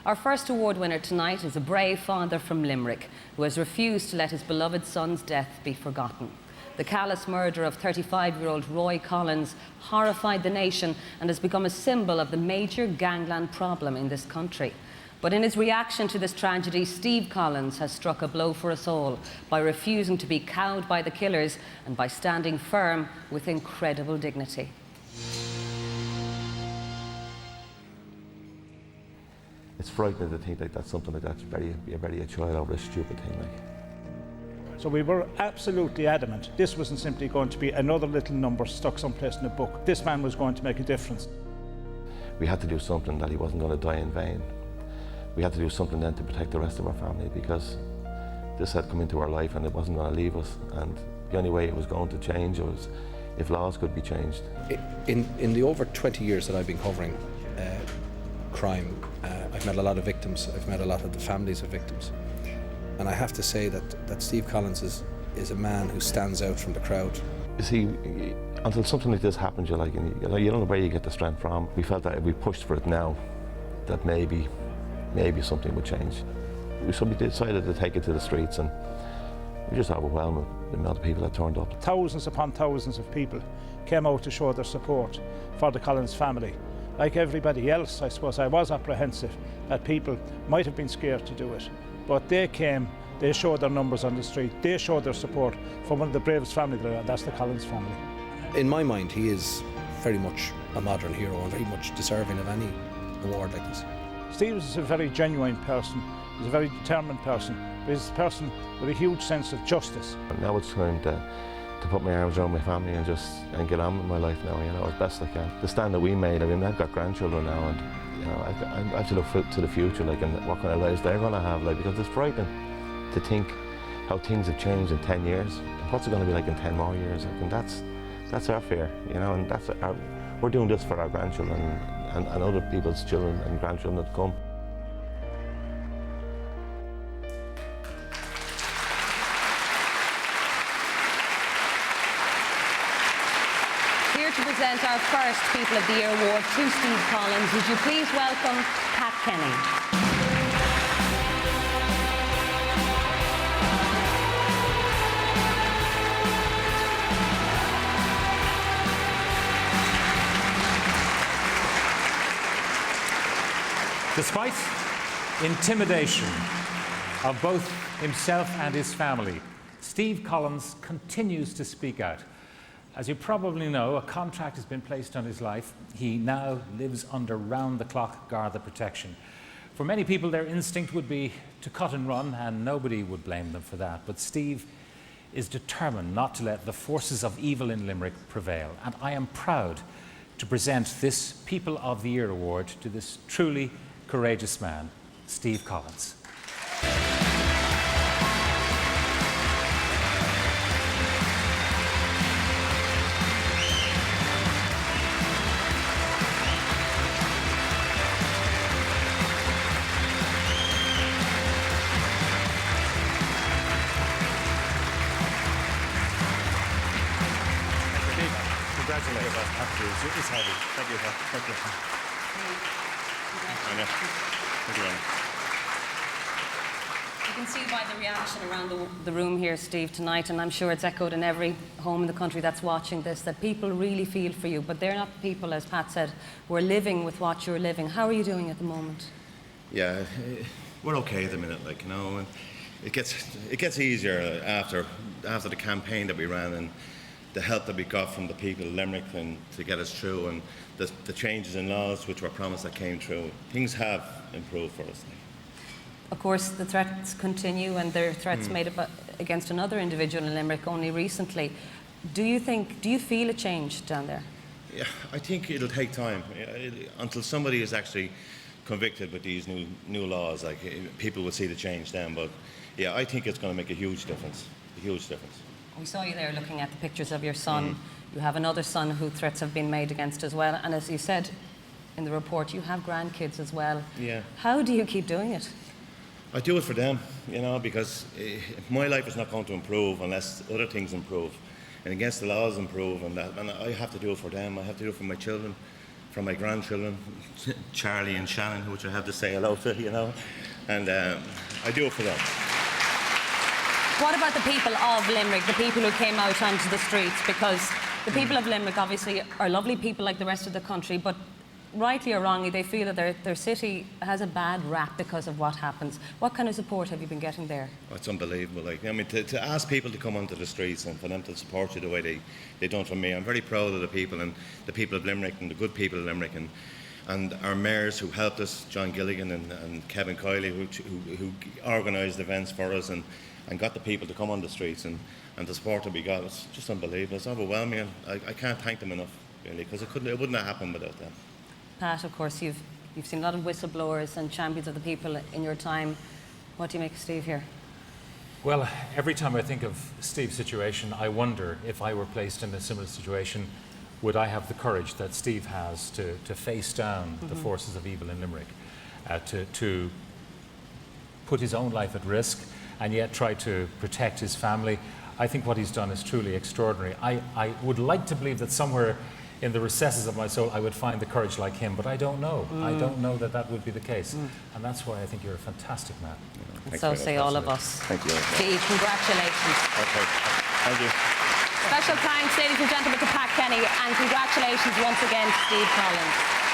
Our first award winner tonight is a brave father from Limerick who has refused to let his beloved son's death be forgotten. The callous murder of 35-year-old Roy Collins horrified the nation and has become a symbol of the major gangland problem in this country. But in his reaction to this tragedy, Steve Collins has struck a blow for us all by refusing to be cowed by the killers and by standing firm with incredible dignity. It's frightening to think like that's something like that's bury a child over a stupid thing like. So we were absolutely adamant. This wasn't simply going to be another little number stuck someplace in a book. This man was going to make a difference. We had to do something that he wasn't going to die in vain. We had to do something then to protect the rest of our family, because this had come into our life and it wasn't going to leave us, and the only way it was going to change was if laws could be changed. In the over 20 years that I've been covering crime, I've met a lot of victims, I've met a lot of the families of victims. And I have to say that Steve Collins is a man who stands out from the crowd. You see, until something like this happens, you don't know where you get the strength from. We felt that if we pushed for it now, that maybe something would change. So we decided to take it to the streets, and we just overwhelmed with the amount of people that turned up. Thousands upon thousands of people came out to show their support for the Collins family. Like everybody else, I suppose I was apprehensive that people might have been scared to do it. But they came, they showed their numbers on the street, they showed their support for one of the bravest families there, and that's the Collins family. In my mind, he is very much a modern hero and very much deserving of any award like this. Steve is a very genuine person, he's a very determined person, but he's a person with a huge sense of justice. And now it's time to put my arms around my family and get on with my life now, as best I can. The stand that we made, I've got grandchildren now, and I have to look to the future, and what kind of lives they're going to have, because it's frightening to think how things have changed in 10 years. What's it going to be like in 10 more years? And that's our fear, and we're doing this for our grandchildren and other people's children and grandchildren that come. Here to present our first People of the Year award to Steve Collins, would you please welcome Pat Kenny. Despite intimidation of both himself and his family, Steve Collins continues to speak out. As you probably know, a contract has been placed on his life. He now lives under round-the-clock Garda protection. For many people, their instinct would be to cut and run, and nobody would blame them for that. But Steve is determined not to let the forces of evil in Limerick prevail. And I am proud to present this People of the Year award to this truly courageous man, Steve Collins. Congratulations. It's heavy. Thank you. Thank you. Thank you. You can see by the reaction around the room here, Steve, tonight, and I'm sure it's echoed in every home in the country that's watching this, that people really feel for you, but they're not the people, as Pat said, who are living with what you're living. How are you doing at the moment? Yeah, we're okay at the minute, and it gets easier after the campaign that we ran and the help that we got from the people of Limerick and to get us through, and the changes in laws which were promised that came through. Things have improved for us. Of course, the threats continue, and there are threats made against another individual in Limerick only recently. Do you feel a change down there? Yeah, I think it'll take time until somebody is actually convicted with these new laws. People will see the change then, but yeah, I think it's going to make a huge difference. A huge difference. We saw you there looking at the pictures of your son. You have another son who threats have been made against as well, and as you said in the report, you have grandkids as well. Yeah. How do you keep doing it? I do it for them, because my life is not going to improve unless other things improve, and against the laws improve, and I have to do it for them. I have to do it for my children, from my grandchildren, Charlie and Shannon, which I have to say hello to, you know, and I do it for them. What about the people of Limerick, the people who came out onto the streets? Because the people of Limerick obviously are lovely people like the rest of the country, but rightly or wrongly, they feel that their city has a bad rap because of what happens. What kind of support have you been getting there? Oh, it's unbelievable. Like, I mean, to ask people to come onto the streets and for them to support you the way they done for me, I'm very proud of the people and the people of Limerick and the good people of Limerick and our mayors who helped us, John Gilligan and Kevin Kiley, who organised events for us and got the people to come on the streets and the support that we got. It's just unbelievable. It's overwhelming, and I can't thank them enough, really, because it wouldn't have happened without them. Pat, of course, you've seen a lot of whistleblowers and champions of the people in your time. What do you make of Steve here? Well, every time I think of Steve's situation, I wonder if I were placed in a similar situation, would I have the courage that Steve has to face down the forces of evil in Limerick, to put his own life at risk and yet try to protect his family. I think what he's done is truly extraordinary. I would like to believe that somewhere in the recesses of my soul I would find the courage like him, but I don't know. I don't know that would be the case. And that's why I think you're a fantastic man. And so say all of us. Thank you. Steve, congratulations. Okay. Thank you. Special thanks, ladies and gentlemen, to Pat Kenny, and congratulations once again to Steve Collins.